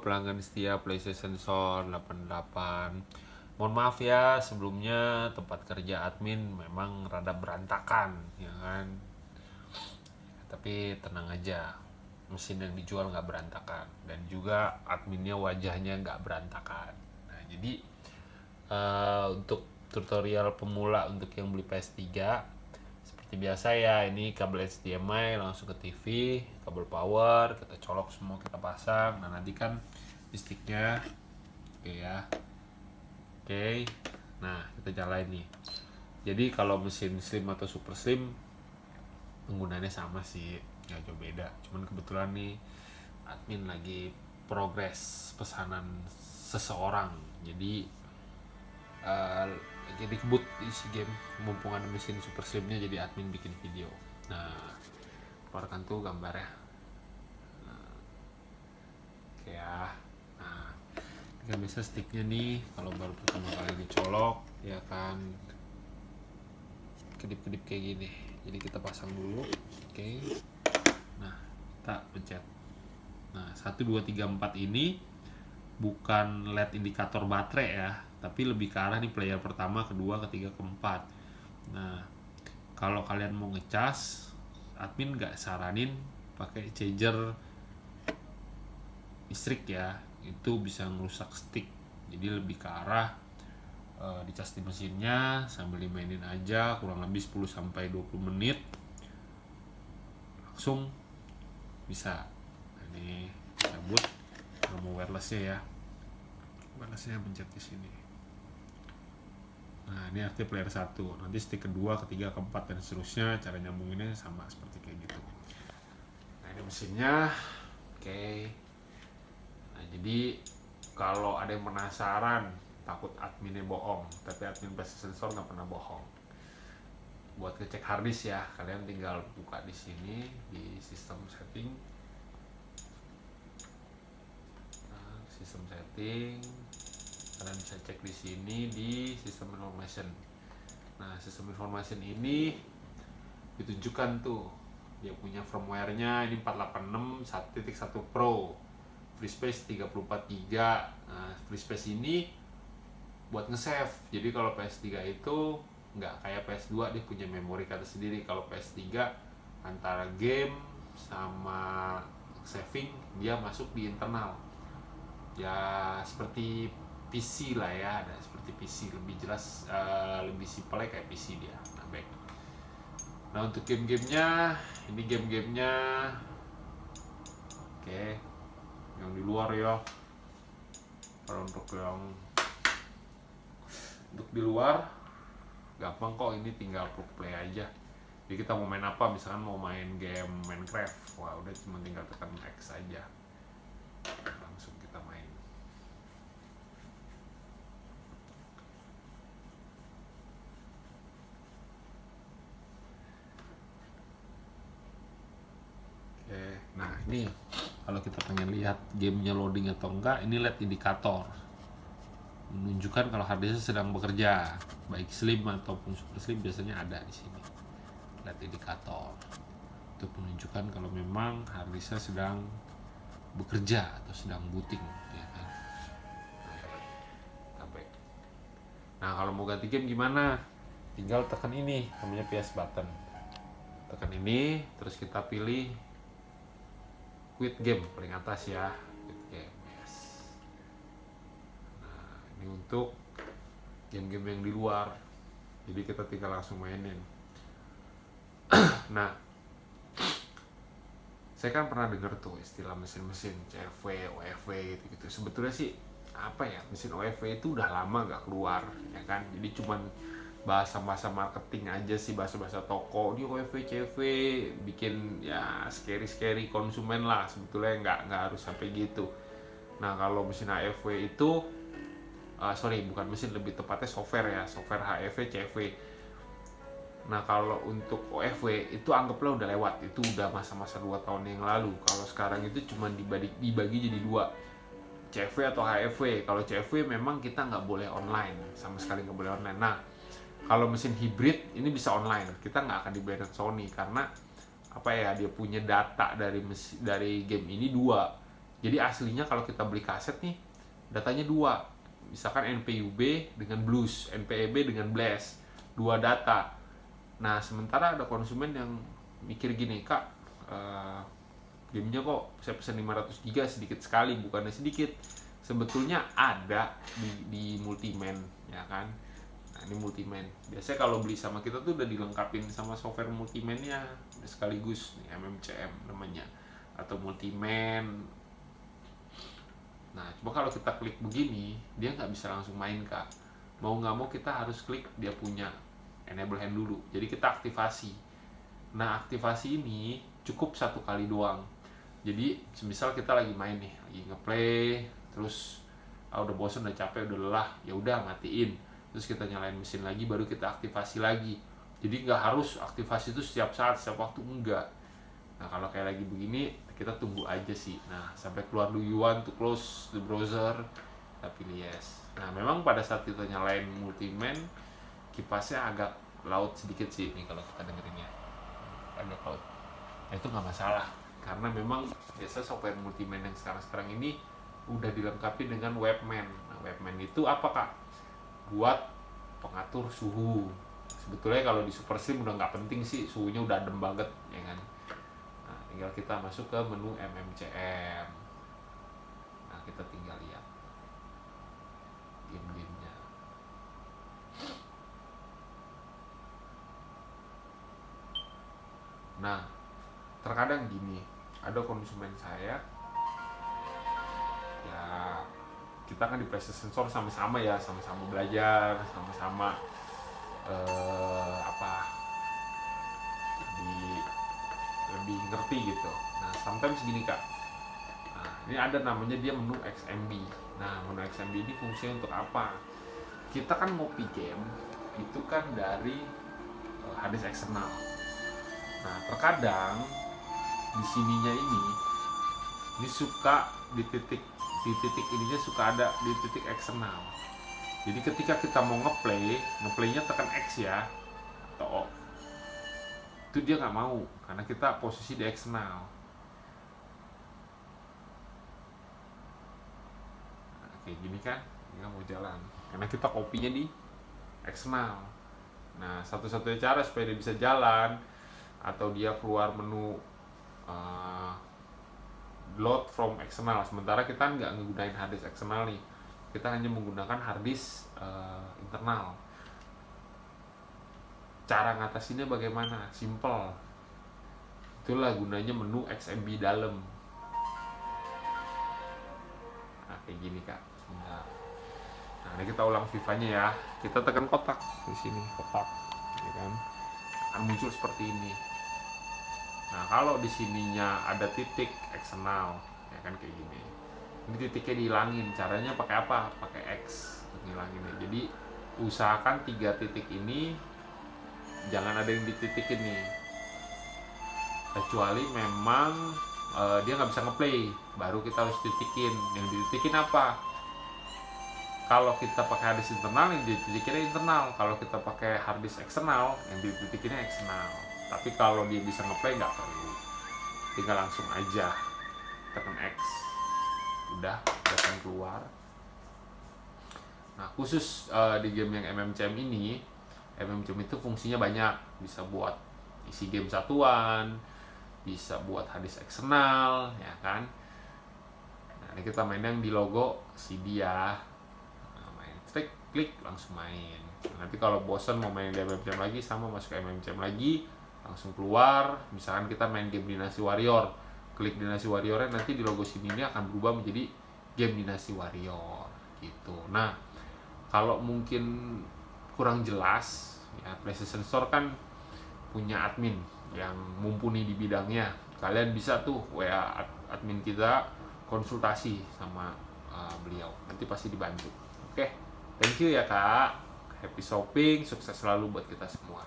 Pelanggan setia PlayStation Store 88. Mohon maaf ya sebelumnya tempat kerja admin memang rada berantakan ya kan. Tapi tenang aja, mesin yang dijual nggak berantakan dan juga adminnya wajahnya nggak berantakan. Nah jadi untuk tutorial pemula untuk yang beli PS3 seperti biasa ya, ini kabel HDMI langsung ke TV, kabel power kita colok semua, kita pasang. Nah nanti kan sticknya oke ya, oke. Nah kita nyalain nih. Jadi kalau mesin slim atau super slim penggunaannya sama sih, nggak jauh beda. Cuman kebetulan nih admin lagi progres pesanan seseorang, uh, jadi kebut isi game, mumpung ada mesin super slimnya, jadi admin bikin video. Nah keluarkan tuh gambarnya. Oke ya. Nah ini kan biasa sticknya nih kalau baru pertama kali dicolok ya kan kedip-kedip kayak gini, jadi kita pasang dulu. Oke. Nah kita pencet. Nah 1 2 3 4 ini bukan LED indikator baterai ya, tapi lebih ke arah nih player pertama, kedua, ketiga, keempat. Nah kalau kalian mau ngecas, admin nggak saranin pakai charger listrik ya, itu bisa ngerusak stick. Jadi lebih ke arah dicas di mesinnya sambil dimainin aja kurang lebih 10 sampai 20 menit langsung bisa. Nah, ini cabut mau wirelessnya ya, wirelessnya pencet di sini. Nah ini artinya player 1, nanti stick kedua, ketiga, keempat dan seterusnya. Cara nyambunginnya sama seperti kayak gitu. Nah ini mesinnya. Oke. Nah jadi kalau ada yang penasaran, takut adminnya bohong, tapi admin PlayStation Store nggak pernah bohong. Buat ngecek harddisk ya, kalian tinggal buka di sini di sistem setting. Nah, sistem setting, kalian bisa cek di sini di sistem information. Nah sistem information ini ditunjukkan tuh dia punya firmware-nya, ini 486 1.1 Pro, free space 34 GB. Nah free space ini buat nge-save. Jadi kalau PS3 itu nggak kayak PS2, dia punya memori card sendiri. Kalau PS3 antara game sama saving dia masuk di internal ya, seperti PC lah ya, ada seperti PC, lebih jelas, lebih simple kayak PC dia. Nah baik, nah untuk game-gamenya, ini game-gamenya oke yang di luar ya. Kalau untuk di luar gampang kok, ini tinggal play aja. Jadi kita mau main apa, misalkan mau main game Minecraft, wah udah cuma tinggal tekan X aja, langsung kita main. Oke, nah ini kalau kita pengen lihat gamenya loading atau enggak, ini LED indikator menunjukkan kalau harddisknya sedang bekerja, baik slim ataupun super slim biasanya ada di sini LED indikator untuk menunjukkan kalau memang harddisknya sedang bekerja atau sedang booting ya kan. Nah kalau mau ganti game gimana, tinggal tekan ini namanya PS button, tekan ini terus kita pilih quit game paling atas ya, quit game, yes. Nah ini untuk game-game yang di luar, jadi kita tinggal langsung mainin. Nah saya kan pernah dengar tuh istilah mesin-mesin CFW, OFW gitu-gitu. Sebetulnya sih apa ya, mesin OFW itu udah lama gak keluar ya kan, jadi cuman bahasa-bahasa marketing aja sih, bahasa-bahasa toko di OFW, CFW, bikin ya scary konsumen lah. Sebetulnya nggak harus sampai gitu. Nah kalau mesin HFW itu sorry bukan mesin, lebih tepatnya software ya, software HFW, CFW. Nah kalau untuk OFW itu anggaplah udah lewat, itu udah masa-masa 2 tahun yang lalu. Kalau sekarang itu cuma dibagi jadi dua, CFW atau HFW. Kalau CFW memang kita nggak boleh online, sama sekali nggak boleh online. Nah kalau mesin hybrid ini bisa online, kita nggak akan dibayar Sony karena apa ya, dia punya data dari game ini dua. Jadi aslinya kalau kita beli kaset nih, datanya dua, misalkan NPUB dengan Blues, NPEB dengan Blast, dua data. Nah sementara ada konsumen yang mikir gini, kak, gamenya kok saya pesen 500 GB sedikit sekali, bukannya sedikit, sebetulnya ada di Multiman, ya kan. Nah ini Multiman, biasanya kalau beli sama kita tuh udah dilengkapin sama software Multiman-nya sekaligus nih, MMCM namanya, atau Multiman. Nah coba kalau kita klik begini, dia nggak bisa langsung main, kak. Mau nggak mau kita harus klik dia punya enable hand dulu, jadi kita aktivasi. Nah aktivasi ini cukup satu kali doang. Jadi semisal kita lagi main nih, lagi ngeplay, terus udah bosan, udah capek, udah lelah, ya udah matiin, terus kita nyalain mesin lagi, baru kita aktivasi lagi. Jadi nggak harus aktivasi itu setiap saat, setiap waktu, enggak. Nah kalau kayak lagi begini, kita tunggu aja sih. Nah sampai keluar do you want to close the browser, kita pilih yes. Nah memang pada saat kita nyalain Multiman, kipasnya agak laut sedikit sih nih kalau kita dengerinnya, agak laut. Nah itu nggak masalah, karena memang biasa software Multiman yang sekarang ini udah dilengkapi dengan Webman. Nah Webman itu apa, kak? Buat pengatur suhu. Sebetulnya kalau di SuperSim udah nggak penting sih, suhunya udah adem banget, ya kan. Nah tinggal kita masuk ke menu MMCM. Nah kita tinggal lihat game-gamenya. Nah terkadang gini, ada konsumen saya, ya kita kan di PlayStation Store sama-sama ya, sama-sama belajar, sama-sama lebih ngerti gitu. Nah sometimes gini, kak, nah ini ada namanya dia menu XMB. Nah menu XMB ini fungsinya untuk apa? Kita kan ngopi game itu kan dari harddisk eksternal. Nah terkadang di sininya ini suka di titik ininya suka ada di titik eksternal. Jadi ketika kita mau ngeplaynya tekan X ya, atau O, itu dia nggak mau karena kita posisi di eksternal. Nah, kayak gini kan, nggak mau jalan karena kita kopinya di eksternal. Nah satu-satunya cara supaya dia bisa jalan atau dia keluar menu load from external, sementara kita nggak menggunakan harddisk eksternal nih, kita hanya menggunakan harddisk internal. Cara ngatasinnya bagaimana? Simple, itulah gunanya menu XMB dalam. Nah kayak gini, kak. Nah ini kita ulang FIFA-nya ya, kita tekan kotak di sini, kotak, ya kan, akan muncul seperti ini. Nah kalau di sininya ada titik eksternal, ya kan kayak gini. Ini titiknya dihilangin. Caranya pakai apa? Pakai X untuk ngilanginnya. Jadi usahakan 3 titik ini jangan ada yang dititikin nih. Kecuali memang dia nggak bisa ngeplay, baru kita harus titikin. Yang dititikin apa? Kalau kita pakai harddisk internal, yang dititikinnya internal. Kalau kita pakai harddisk eksternal, yang dititikinnya eksternal. Tapi kalau dia bisa ngeplay nggak perlu, tinggal langsung aja tekan X, udah akan keluar. Nah khusus di game yang MMCM ini, MMCM itu fungsinya banyak, bisa buat isi game satuan, bisa buat harddisk eksternal, ya kan. Nah ini kita main yang di logo CD ya, nah, main klik langsung main. Nanti kalau bosan mau main di MMCM lagi, sama masuk ke MMCM lagi, langsung keluar. Misalkan kita main game Dinasti Warrior, klik Dinasti Warrior-nya, nanti di logo sini ini akan berubah menjadi game Dinasti Warrior gitu. Nah kalau mungkin kurang jelas ya, PlayStation Store kan punya admin yang mumpuni di bidangnya. Kalian bisa tuh WA admin kita, konsultasi sama beliau, nanti pasti dibantu. Oke, thank you ya kak, happy shopping, sukses selalu buat kita semua.